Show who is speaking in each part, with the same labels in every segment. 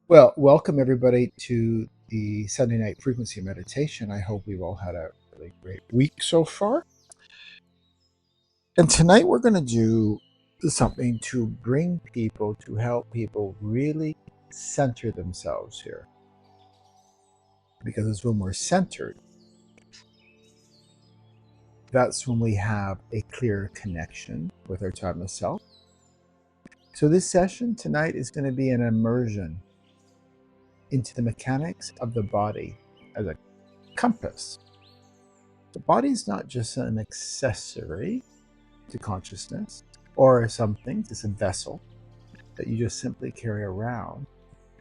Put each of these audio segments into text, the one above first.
Speaker 1: Well, welcome everybody to the Sunday night frequency meditation. I hope we've all had a really great week so far. And tonight we're going to do something to bring people, to help people really center themselves here. Because it's when we're centered, that's when we have a clear connection with our timeless self. So this session tonight is going to be an immersion into the mechanics of the body as a compass. The body is not just an accessory to consciousness or something, it's a vessel that you just simply carry around.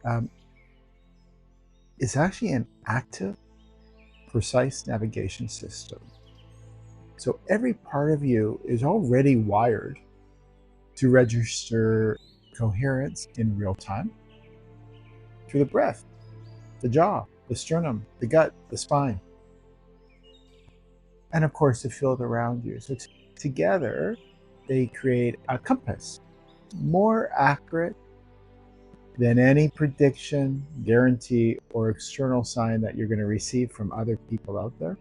Speaker 1: Um, it's actually an active, precise navigation system. So every part of you is already wired to register coherence in real time through the breath, the jaw, the sternum, the gut, the spine, and of course the field around you. So together they create a compass more accurate than any prediction, guarantee, or external sign that you're going to receive from other people out there.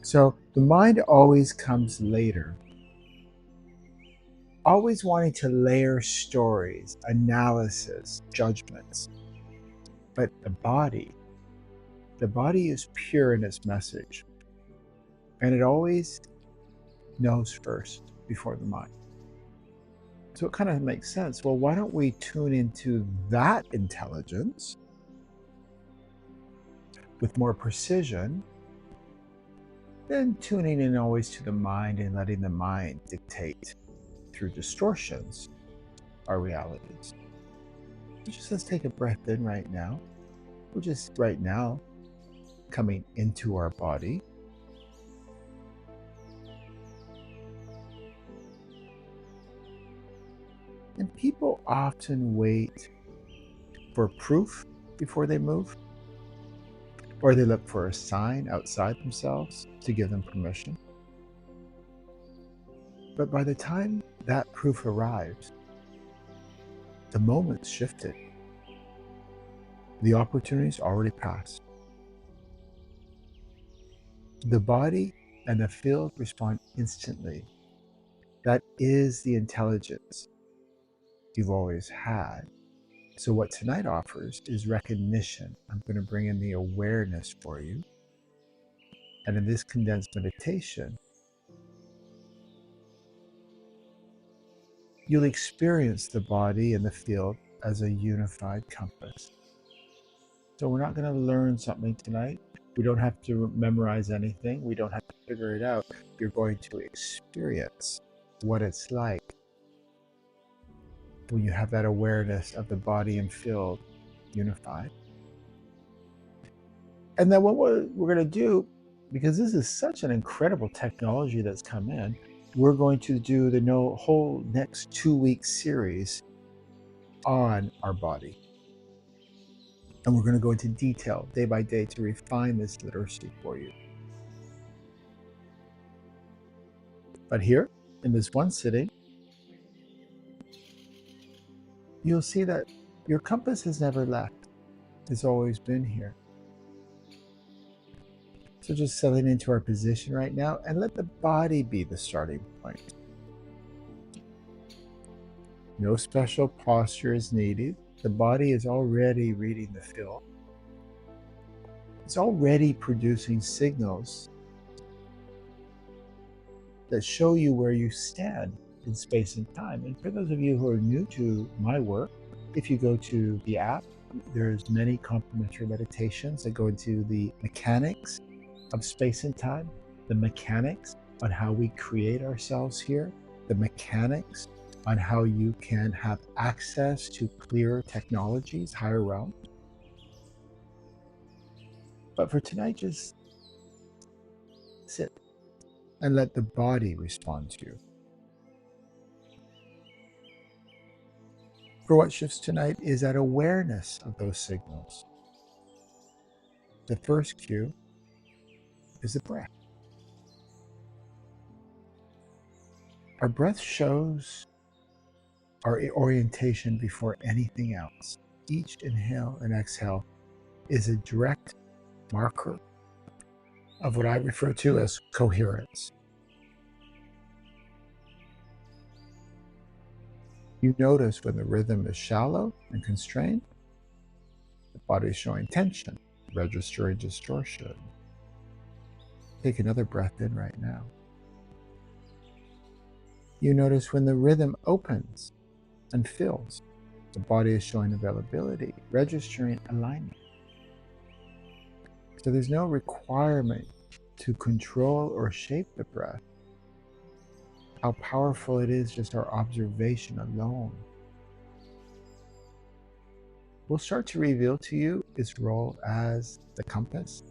Speaker 1: So the mind always comes later, always wanting to layer stories, analysis, judgments. But the body is pure in its message, and it always knows first before the mind. So it kind of makes sense. Well, why don't we tune into that intelligence with more precision than tuning in always to the mind and letting the mind dictate through distortions our realities? Let's take a breath in right now. We're just right now coming into our body. And people often wait for proof before they move, or they look for a sign outside themselves to give them permission. But by the time that proof arrives, the moment's shifted. The opportunity's already passed. The body and the field respond instantly. That is the intelligence you've always had. So what tonight offers is recognition. I'm going to bring in the awareness for you. And in this condensed meditation, you'll experience the body and the field as a unified compass. So we're not going to learn something tonight. We don't have to memorize anything. We don't have to figure it out. You're going to experience what it's like when you have that awareness of the body and field unified. And then what we're going to do, because this is such an incredible technology that's come in, we're going to do the whole next 2-week series on our body. And we're going to go into detail day by day to refine this literacy for you. But here, in this one sitting, you'll see that your compass has never left. It's always been here. So just settling into our position right now and let the body be the starting point. No special posture is needed. The body is already reading the field. It's already producing signals that show you where you stand in space and time. And for those of you who are new to my work, if you go to the app, there's many complimentary meditations that go into the mechanics of space and time, the mechanics on how we create ourselves here, the mechanics on how you can have access to clearer technologies, higher realms. But for tonight, just sit and let the body respond to you. For what shifts tonight is that awareness of those signals. The first cue is the breath. Our breath shows our orientation before anything else. each inhale and exhale is a direct marker of what I refer to as coherence. You notice when the rhythm is shallow and constrained, the body is showing tension, registering distortion. Take another breath in right now. You notice when the rhythm opens and fills, the body is showing availability, registering alignment. So there's no requirement to control or shape the breath. How powerful it is, just our observation alone will start to reveal to you its role as the compass.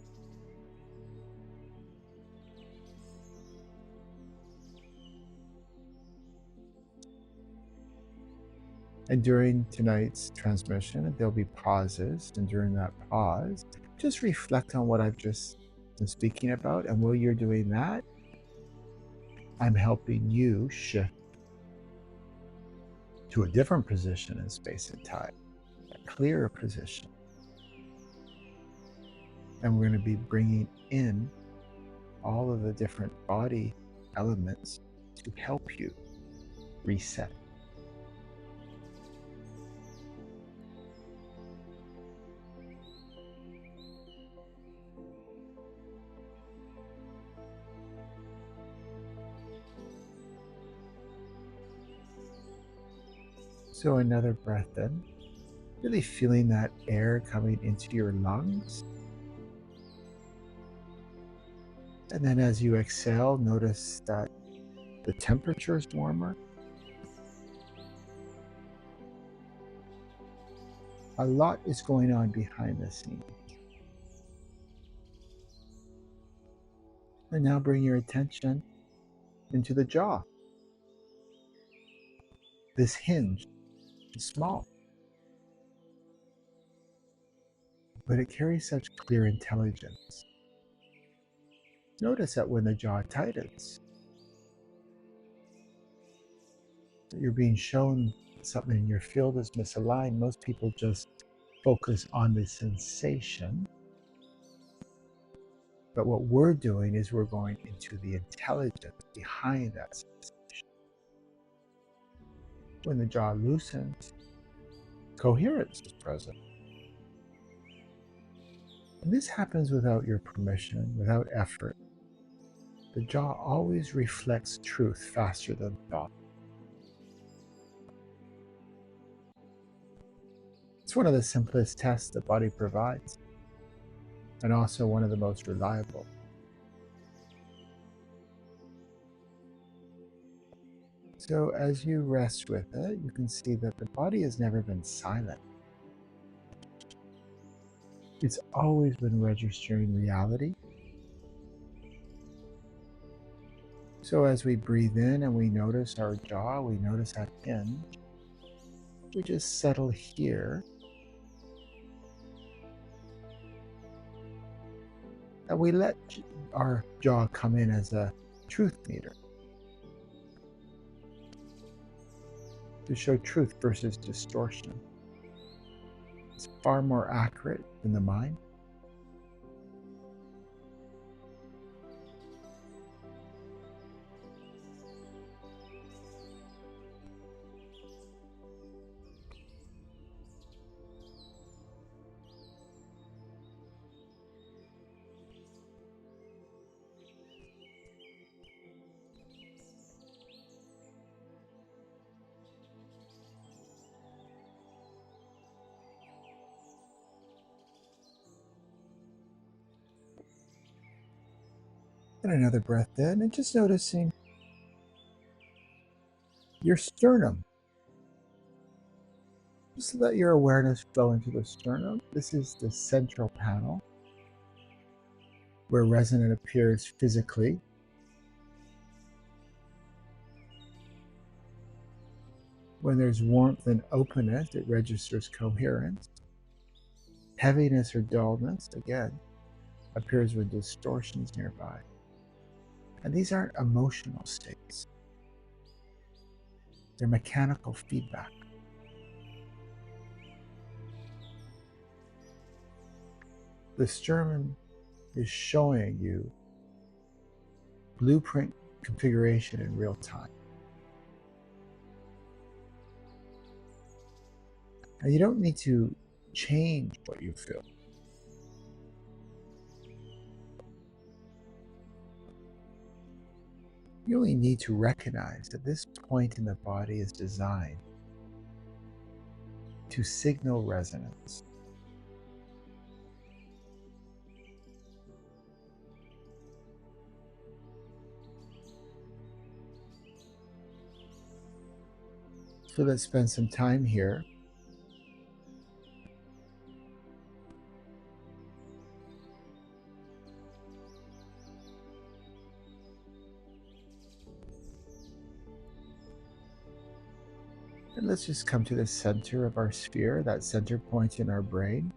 Speaker 1: And during tonight's transmission, there'll be pauses. And during that pause, just reflect on what I've just been speaking about. And while you're doing that, I'm helping you shift to a different position in space and time, a clearer position. And we're going to be bringing in all of the different body elements to help you reset. So another breath in, really feeling that air coming into your lungs. And then as you exhale, notice that the temperature is warmer. A lot is going on behind the scenes. And now bring your attention into the jaw. This hinge is small, but it carries such clear intelligence. Notice that when the jaw tightens, that you're being shown something in your field is misaligned. Most people just focus on the sensation. But what we're doing is we're going into the intelligence behind that sensation. When the jaw loosens, coherence is present. And this happens without your permission, without effort. The jaw always reflects truth faster than thought. It's one of the simplest tests the body provides, and also one of the most reliable. So as you rest with it, you can see that the body has never been silent. It's always been registering reality. So as we breathe in and we notice our jaw, we notice that hinge, we just settle here. And we let our jaw come in as a truth meter to show truth versus distortion. It's far more accurate than the mind. And another breath in, and just noticing your sternum. Just let your awareness flow into the sternum. This is the central panel where resonance appears physically. When there's warmth and openness, it registers coherence. Heaviness or dullness, again, appears with distortions nearby. And these aren't emotional states. They're mechanical feedback. The sternum is showing you blueprint configuration in real time. And you don't need to change what you feel. You only need to recognize that this point in the body is designed to signal resonance. So let's spend some time here and let's just come to the center of our sphere, that center point in our brain,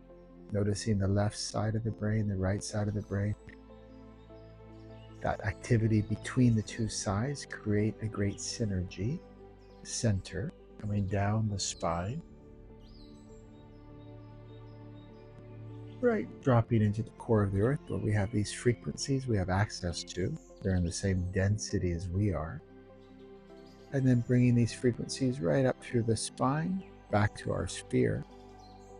Speaker 1: noticing the left side of the brain, the right side of the brain. That activity between the two sides create a great synergy. Center coming down the spine, right, dropping into the core of the earth where we have these frequencies we have access to. They're in the same density as we are. And then bringing these frequencies right up through the spine, back to our sphere,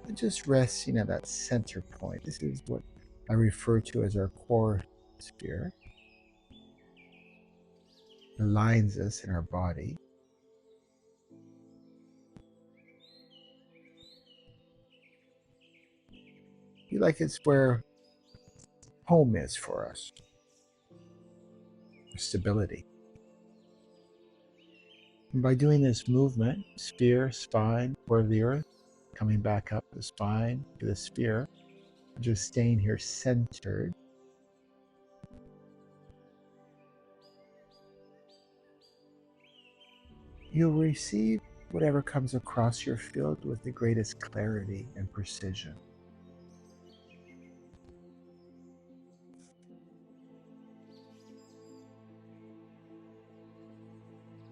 Speaker 1: and just resting at that center point. This is what I refer to as our core sphere. It aligns us in our body. Feel like it's where home is for us. Stability. And by doing this movement, sphere, spine, core of the earth, coming back up the spine to the sphere, just staying here centered. You'll receive whatever comes across your field with the greatest clarity and precision.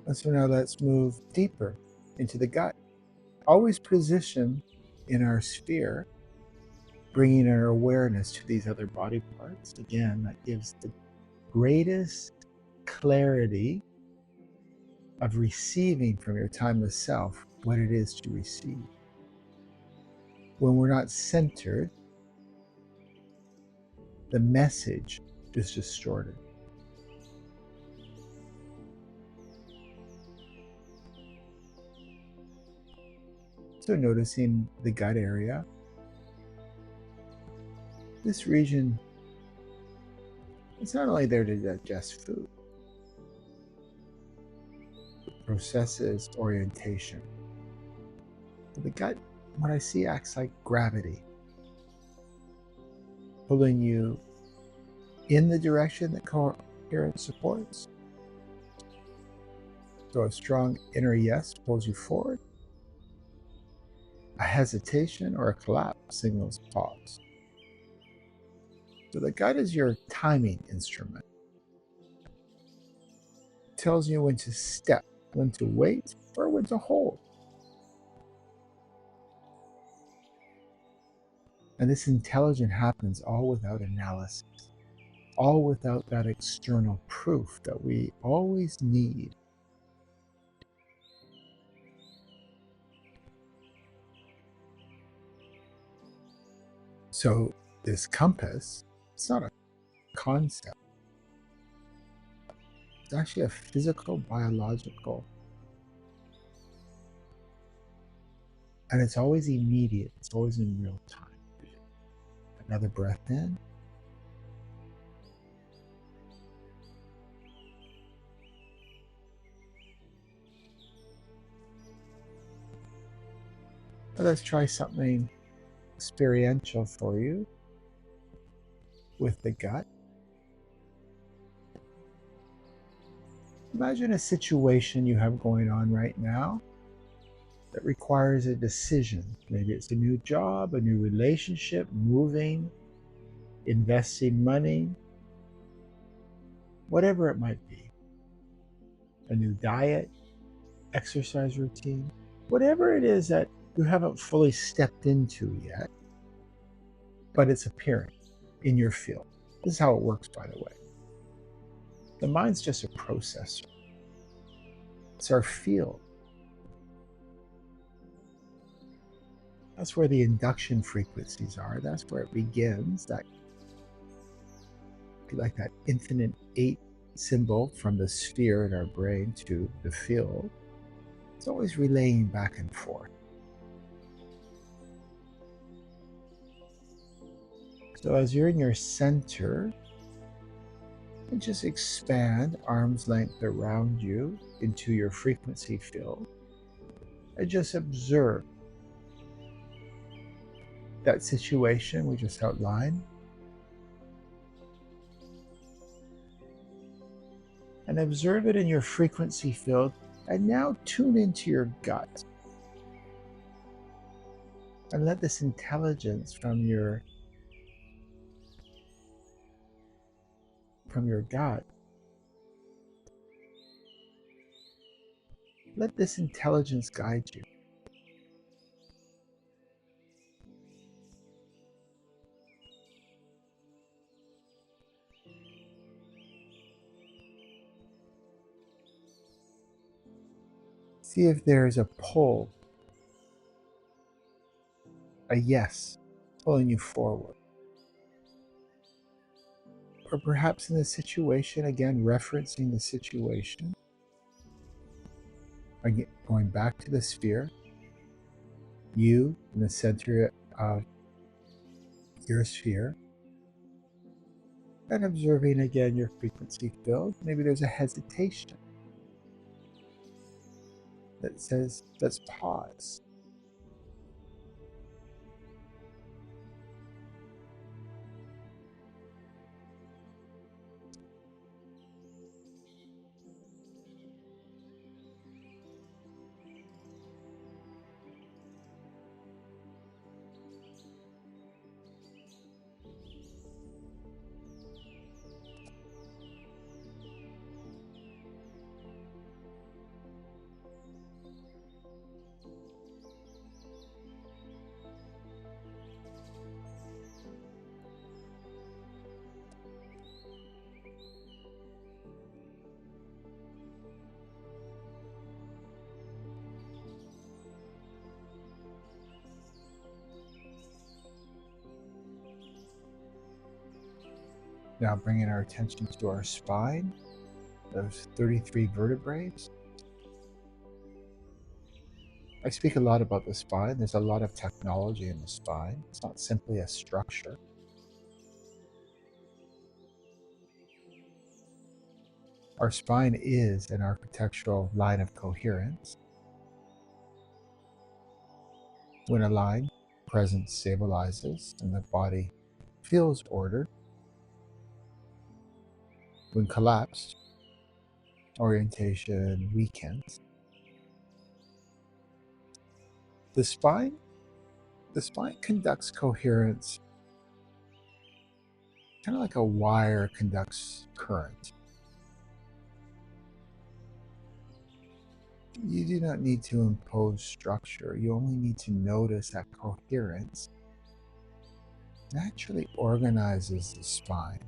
Speaker 1: And so now let's move deeper into the gut. Always position in our sphere, bringing our awareness to these other body parts. Again, that gives the greatest clarity of receiving from your timeless self what it is to receive. When we're not centered, the message is distorted. So noticing the gut area. This region is not only there to digest food, it processes orientation. The gut, what I see, acts like gravity, pulling you in the direction that coherence supports. So a strong inner yes pulls you forward. A hesitation or a collapse signals pause. So the gut is your timing instrument. It tells you when to step, when to wait, or when to hold. And this intelligence happens all without analysis, all without that external proof that we always need. So this compass, it's not a concept. It's actually a physical, biological. And it's always immediate. It's always in real time. Another breath in. Let's try something experiential for you with the gut. Imagine a situation you have going on right now that requires a decision. Maybe it's a new job, a new relationship, moving, investing money, whatever it might be. A new diet, exercise routine, whatever it is that you haven't fully stepped into yet, but it's appearing. in your field. This is how it works, by the way. The mind's just a processor. It's our field. That's where the induction frequencies are. That's where it begins. That, like that infinite 8 symbol from the sphere in our brain to the field. It's always relaying back and forth. So as you're in your center, and just expand arm's length around you into your frequency field, and just observe that situation we just outlined, and observe it in your frequency field, and now tune into your gut and let this intelligence from your gut, let this intelligence guide you. See if there's a pull, a yes, pulling you forward. Or perhaps in the situation, again, referencing the situation, again, going back to the sphere, you in the center of your sphere, and observing again your frequency field. Maybe there's a hesitation that says, let's pause. Now bringing our attention to our spine, those 33 vertebrae. I speak a lot about the spine. There's a lot of technology in the spine. It's not simply a structure. Our spine is an architectural line of coherence. When aligned, presence stabilizes and the body feels ordered. When collapsed, orientation weakens. The spine conducts coherence kind of like a wire conducts current. You do not need to impose structure. You only need to notice that coherence naturally organizes the spine.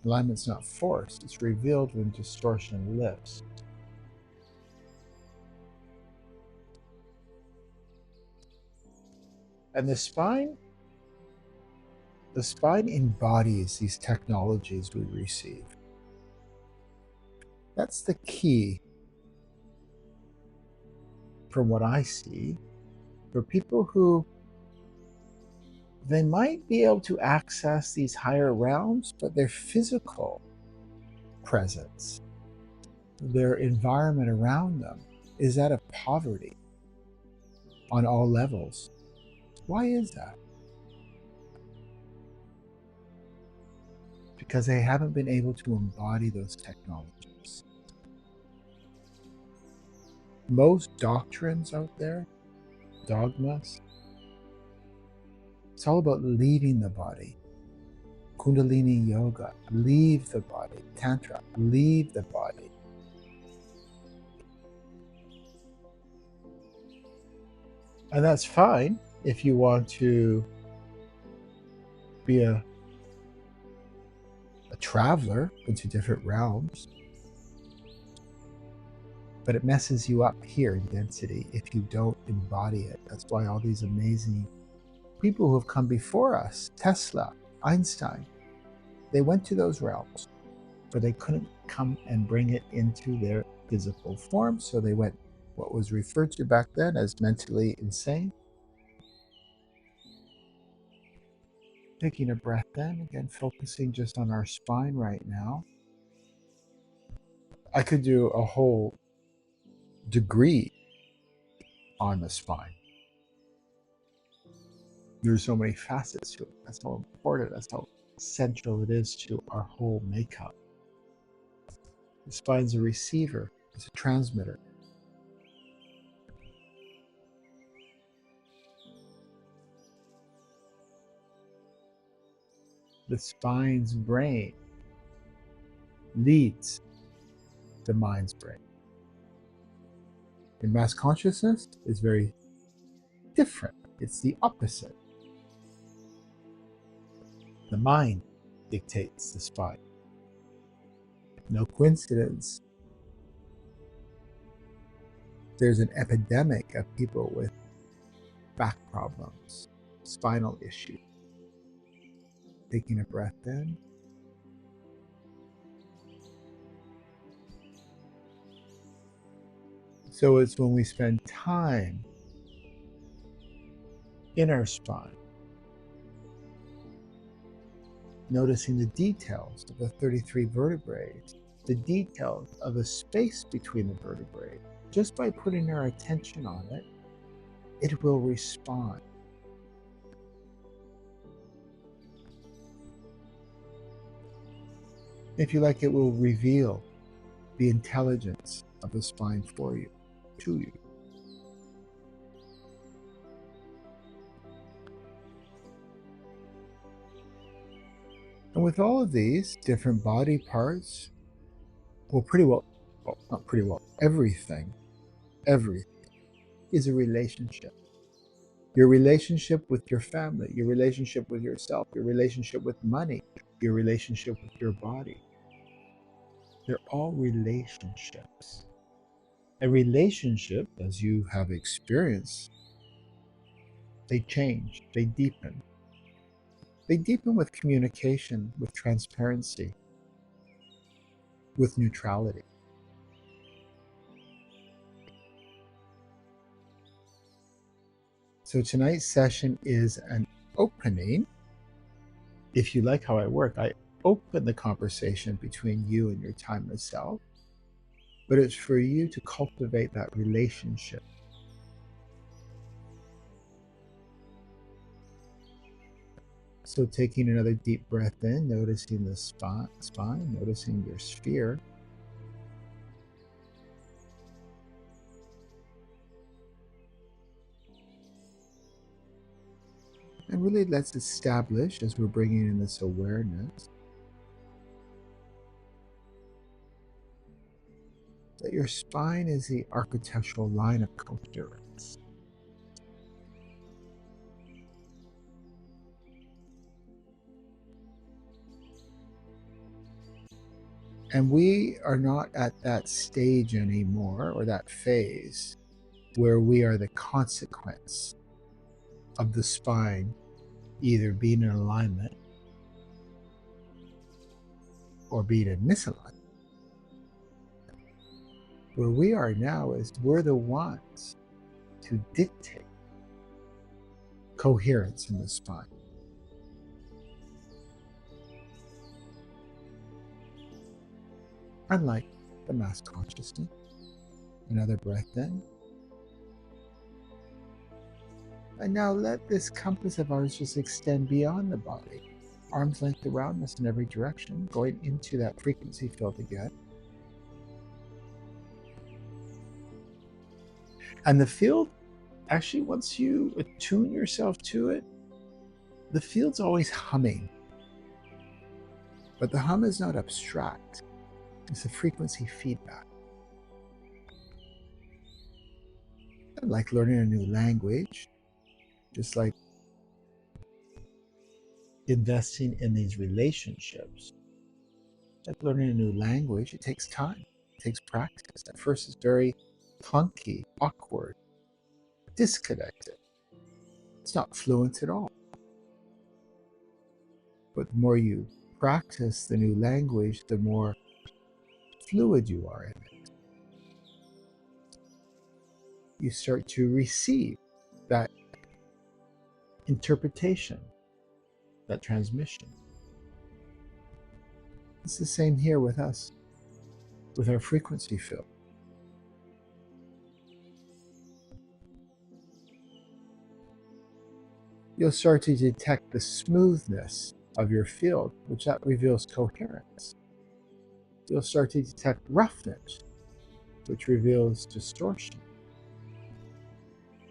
Speaker 1: Alignment's not forced, it's revealed when distortion lifts. And the spine embodies these technologies we receive. That's the key, from what I see, for people who they might be able to access these higher realms, but their physical presence, their environment around them, is that of poverty on all levels. Why is that? Because they haven't been able to embody those technologies. Most doctrines out there, dogmas, it's all about leaving the body. Kundalini yoga, leave the body. Tantra, leave the body. And that's fine if you want to be a traveler into different realms. But it messes you up here in density if you don't embody it. That's why all these amazing people who have come before us, Tesla, Einstein, they went to those realms, but they couldn't come and bring it into their physical form. So they went what was referred to back then as mentally insane. Taking a breath in, again, focusing just on our spine right now. I could do a whole degree on the spine. There's so many facets to it. That's how important, that's how central it is to our whole makeup. The spine's a receiver, it's a transmitter. The spine's brain leads the mind's brain. In mass consciousness, it's very different. It's the opposite. The mind dictates the spine. No coincidence. There's an epidemic of people with back problems, spinal issues. Taking a breath in. So it's when we spend time in our spine, noticing the details of the 33 vertebrae, the details of the space between the vertebrae. Just by putting our attention on it, it will respond. If you like, it will reveal the intelligence of the spine for you, to you. And with all of these different body parts, well, not pretty well, everything is a relationship. Your relationship with your family, your relationship with yourself, your relationship with money, your relationship with your body. They're all relationships. A relationship, as you have experienced, they change, they deepen. They deepen with communication, with transparency, with neutrality. So tonight's session is an opening. If you like how I work, I open the conversation between you and your timeless self, but it's for you to cultivate that relationship. So taking another deep breath in, noticing the spine, noticing your sphere. And really let's establish, as we're bringing in this awareness, that your spine is the architectural line of coherence. And we are not at that stage anymore, or that phase, where we are the consequence of the spine either being in alignment or being in misalignment. Where we are now is we're the ones to dictate coherence in the spine. Unlike the mass consciousness. Another breath in. And now let this compass of ours just extend beyond the body. Arm's length around us in every direction, going into that frequency field again. And the field, actually, once you attune yourself to it, the field's always humming. But the hum is not abstract. It's a frequency feedback. like learning a new language, just like investing in these relationships, like learning a new language, it takes time, it takes practice. At first, it's very clunky, awkward, disconnected. It's not fluent at all. But the more you practice the new language, the more fluid you are in it. You start to receive that interpretation, that transmission. It's the same here with us, with our frequency field. You'll start to detect the smoothness of your field, which that reveals coherence. You'll start to detect roughness, which reveals distortion.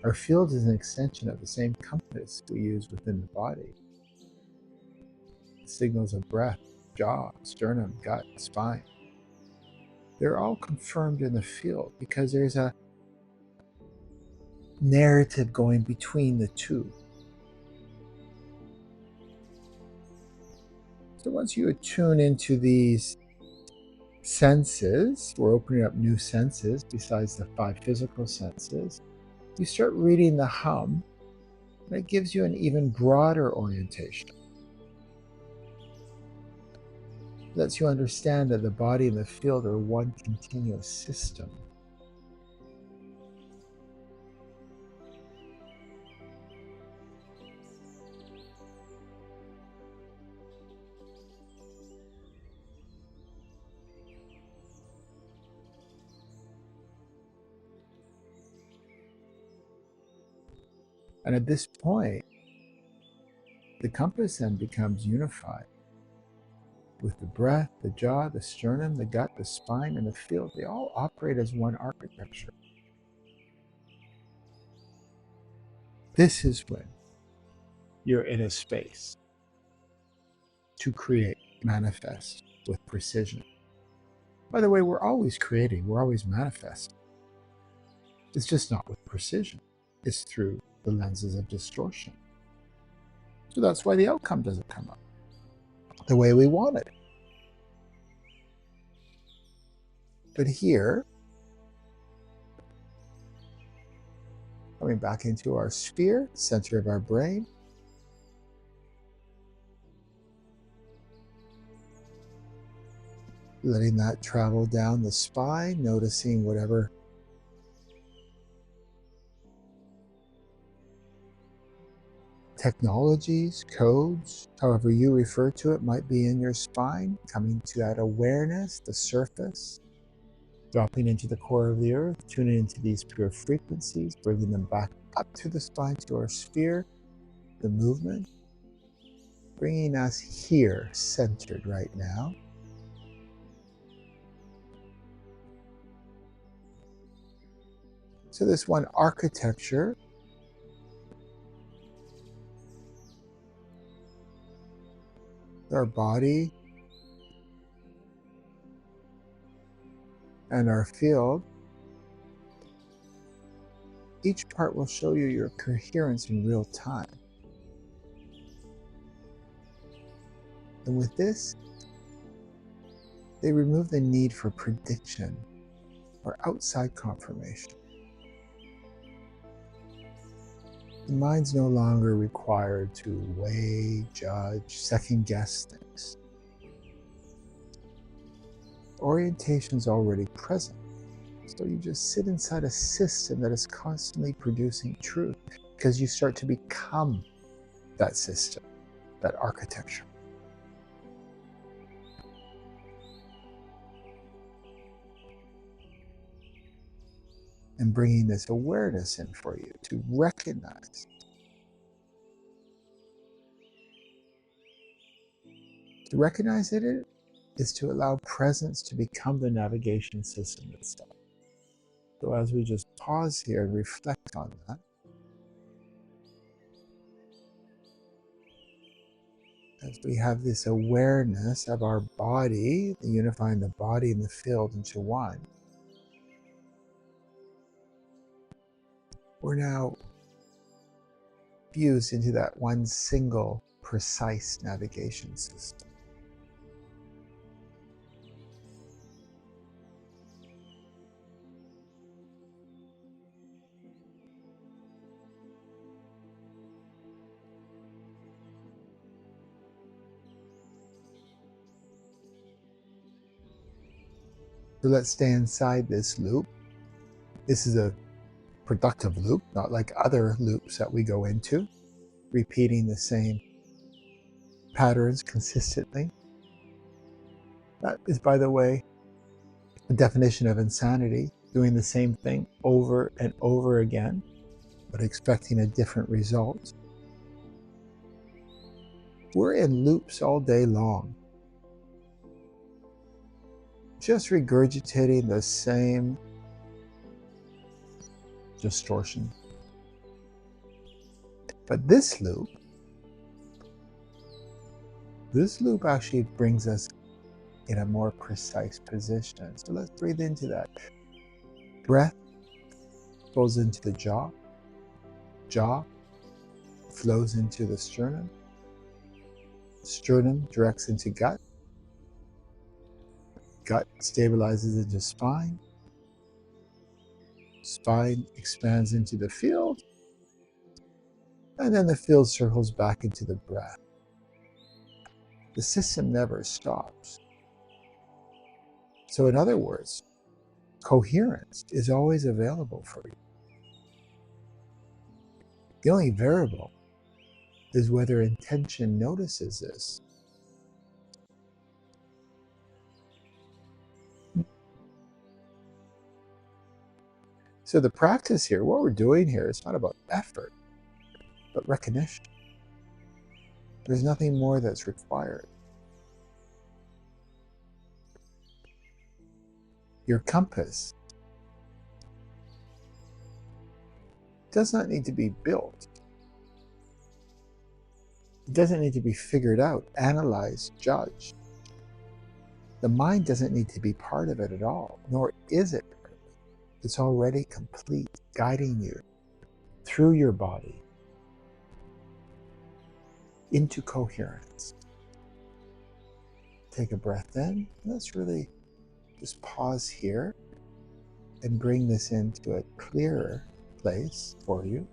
Speaker 1: Our field is an extension of the same compass we use within the body. The signals of breath, jaw, sternum, gut, spine. They're all confirmed in the field because there's a narrative going between the two. So once you attune into these senses, we're opening up new senses besides the 5 physical senses. You start reading the hum, and it gives you an even broader orientation. It lets you understand that the body and the field are one continuous system. And at this point, the compass then becomes unified with the breath, the jaw, the sternum, the gut, the spine, and the field. They all operate as one architecture. This is when you're in a space to create, manifest with precision. By the way, we're always creating, we're always manifesting. It's just not with precision. It's through the lenses of distortion. So that's why the outcome doesn't come up the way we want it. But here, coming back into our sphere, center of our brain, letting that travel down the spine, noticing whatever technologies, codes, however you refer to it, might be in your spine, coming to that awareness, the surface, dropping into the core of the earth, tuning into these pure frequencies, bringing them back up to the spine, to our sphere, the movement, bringing us here, centered right now. So this one architecture our body and our field, each part will show you your coherence in real time. And with this, they remove the need for prediction or outside confirmation. The mind's no longer required to weigh, judge, second-guess things. Orientation's already present, so you just sit inside a system that is constantly producing truth because you start to become that system, that architecture. And bringing this awareness in for you to recognize. To recognize it is to allow presence to become the navigation system itself. So as we just pause here and reflect on that, as we have this awareness of our body, unifying the body and the field into one, we're now fused into that one single precise navigation system. So let's stay inside this loop. This is a productive loop, not like other loops that we go into, repeating the same patterns consistently. That is, by the way, a definition of insanity, doing the same thing over and over again, but expecting a different result. We're in loops all day long, just regurgitating the same distortion. But this loop actually brings us in a more precise position. So let's breathe into that. Breath goes into the jaw. Jaw flows into the sternum. Sternum directs into gut. Gut stabilizes into spine. Spine expands into the field. And then the field circles back into the breath. The system never stops. So in other words, coherence is always available for you. The only variable is whether intention notices this. So the practice here, what we're doing here, is not about effort, but recognition. There's nothing more that's required. Your compass does not need to be built. It doesn't need to be figured out, analyzed, judged. The mind doesn't need to be part of it at all, nor is it. It's already complete, guiding you through your body into coherence. Take a breath in. Let's really just pause here and bring this into a clearer place for you.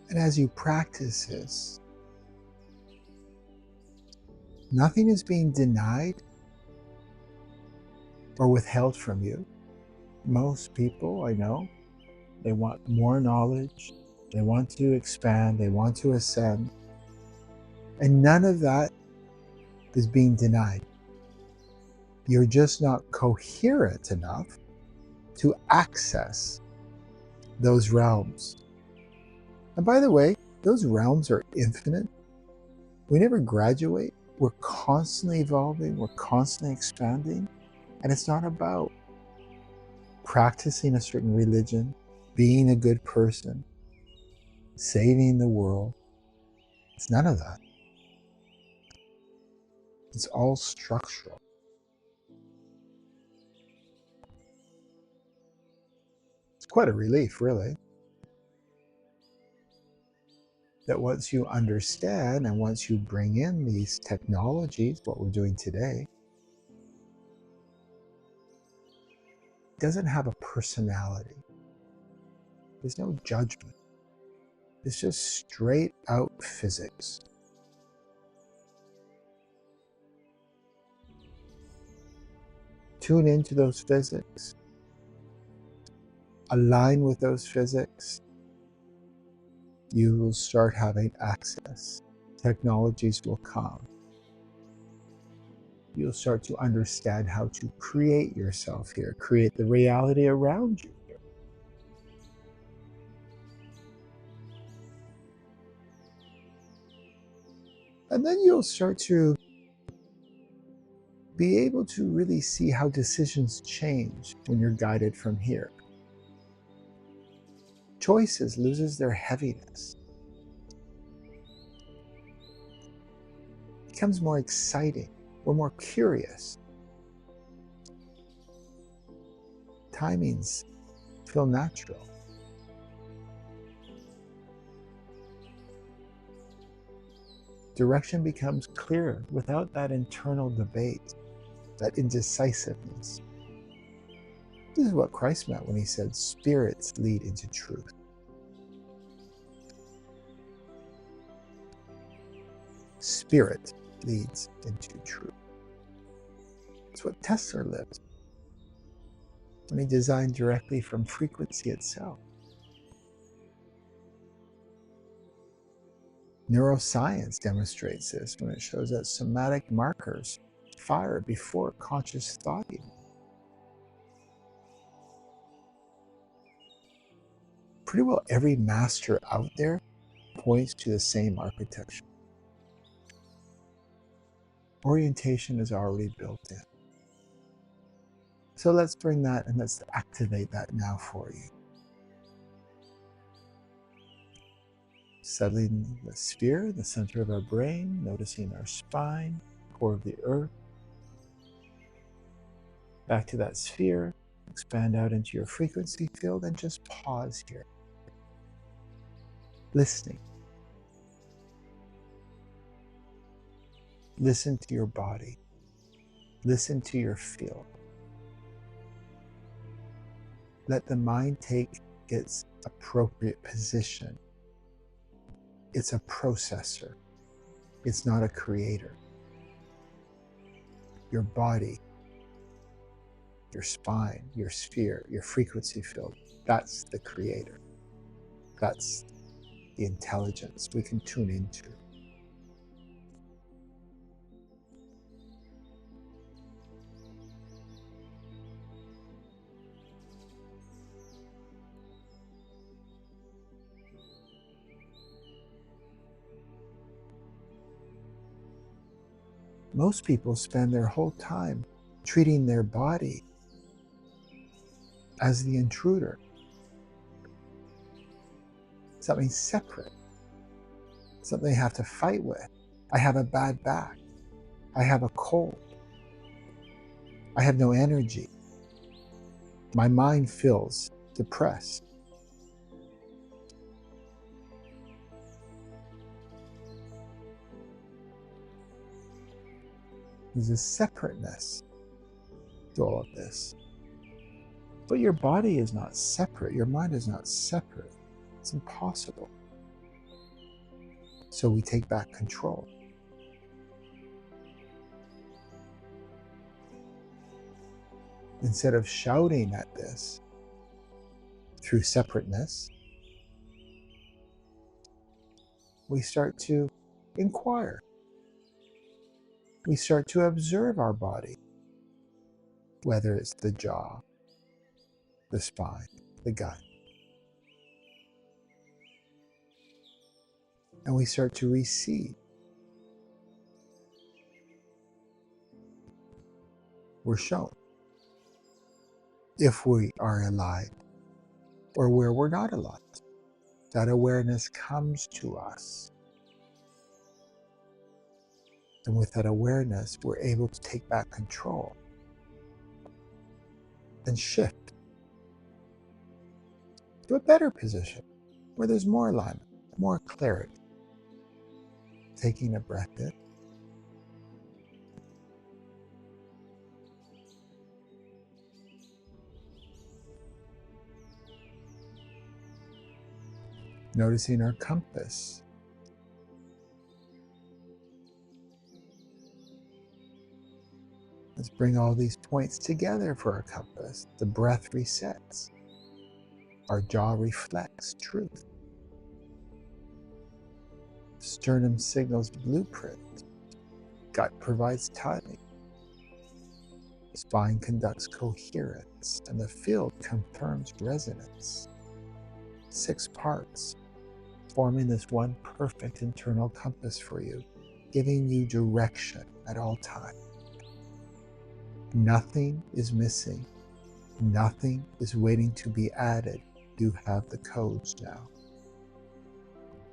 Speaker 1: And as you practice this, nothing is being denied or withheld from you. Most people I know, they want more knowledge, they want to expand, they want to ascend, and none of that is being denied. You're just not coherent enough to access those realms. And by the way, those realms are infinite. We never graduate. We're constantly evolving. We're constantly expanding. And it's not about practicing a certain religion, being a good person, saving the world. It's none of that. It's all structural. It's quite a relief, really, that once you understand and once you bring in these technologies, what we're doing today, it doesn't have a personality. There's no judgment. It's just straight out physics. Tune into those physics. Align with those physics. You will start having access. Technologies will come. You'll start to understand how to create yourself here, create the reality around you here. And then you'll start to be able to really see how decisions change when you're guided from here. Choices loses their heaviness. It becomes more exciting. We're more curious. Timings feel natural. Direction becomes clearer without that internal debate, that indecisiveness. This is what Christ meant when he said, spirits lead into truth. Spirit leads into truth. It's what Tesla lived when he designed directly from frequency itself. Neuroscience demonstrates this when it shows that somatic markers fire before conscious thought even. Pretty well every master out there points to the same architecture. Orientation is already built in. So let's bring that and let's activate that now for you. Settling the sphere, the center of our brain, noticing our spine, core of the earth. Back to that sphere, expand out into your frequency field and just pause here. Listening. Listen to your body. Listen to your field. Let the mind take its appropriate position. It's a processor. It's not a creator. Your body, your spine, your sphere, your frequency field, that's the creator. That's the intelligence we can tune into. Most people spend their whole time treating their body as the intruder, something separate, something they have to fight with. I have a bad back. I have a cold. I have no energy. My mind feels depressed. There's a separateness to all of this. But your body is not separate. Your mind is not separate. It's impossible. So we take back control. Instead of shouting at this through separateness, we start to inquire. We start to observe our body, whether it's the jaw, the spine, the gut. And we start to receive. We're shown if we are alive or where we're not alive. That awareness comes to us. And with that awareness, we're able to take back control and shift to a better position where there's more alignment, more clarity. Taking a breath in. Noticing our compass. Let's bring all these points together for our compass. The breath resets. Our jaw reflects truth. Sternum signals blueprint. Gut provides timing. Spine conducts coherence, and the field confirms resonance. 6 parts, forming this one perfect internal compass for you, giving you direction at all times. Nothing is missing. Nothing is waiting to be added. You have the codes now.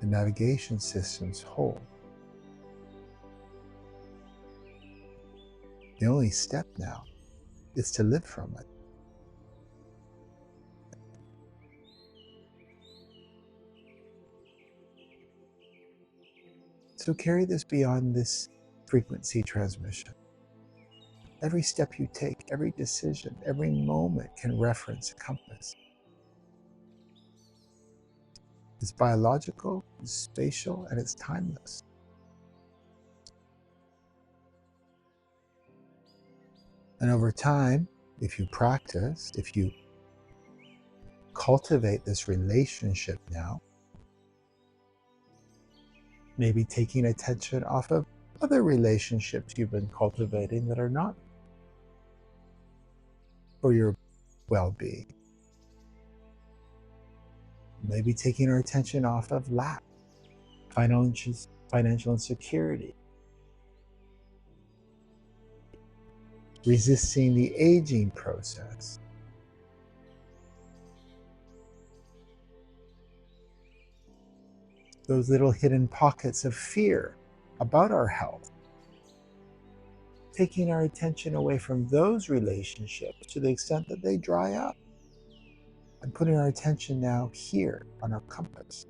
Speaker 1: The navigation systems hold. The only step now is to live from it. So carry this beyond this frequency transmission. Every step you take, every decision, every moment can reference a compass. It's biological, it's spatial, and it's timeless. And over time, if you practice, if you cultivate this relationship now, maybe taking attention off of other relationships you've been cultivating that are not for your well-being. Maybe taking our attention off of lack, financial insecurity, resisting the aging process. Those little hidden pockets of fear about our health. Taking our attention away from those relationships to the extent that they dry up. And putting our attention now here on our compass.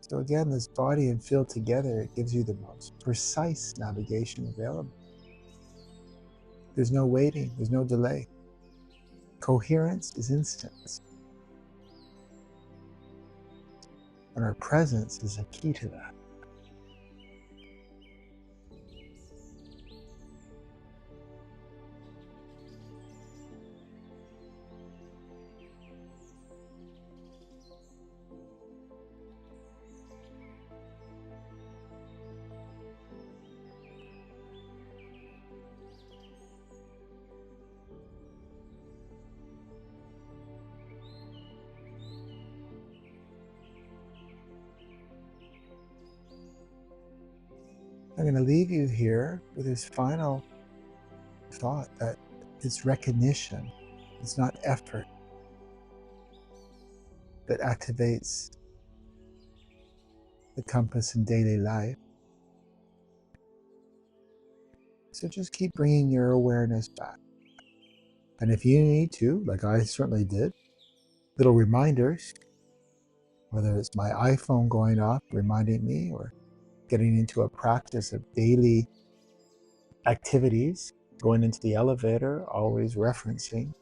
Speaker 1: So again, this body and field together, it gives you the most precise navigation available. There's no waiting, there's no delay. Coherence is instant. And our presence is a key to that. I'm going to leave you here with this final thought that it's recognition, it's not effort, that activates the compass in daily life. So just keep bringing your awareness back. And if you need to, like I certainly did, little reminders, whether it's my iPhone going off reminding me or getting into a practice of daily activities, going into the elevator, always referencing,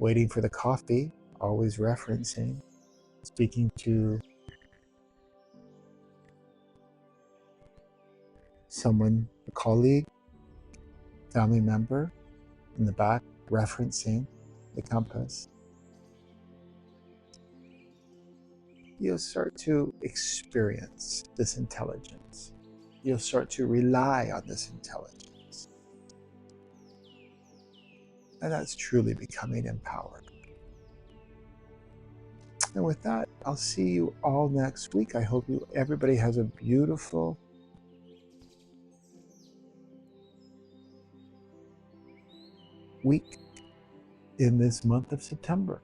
Speaker 1: waiting for the coffee, always referencing, speaking to someone, a colleague, family member in the back, referencing the compass. You'll start to experience this intelligence. You'll start to rely on this intelligence. And that's truly becoming empowered. And with that, I'll see you all next week. I hope everybody has a beautiful week in this month of September.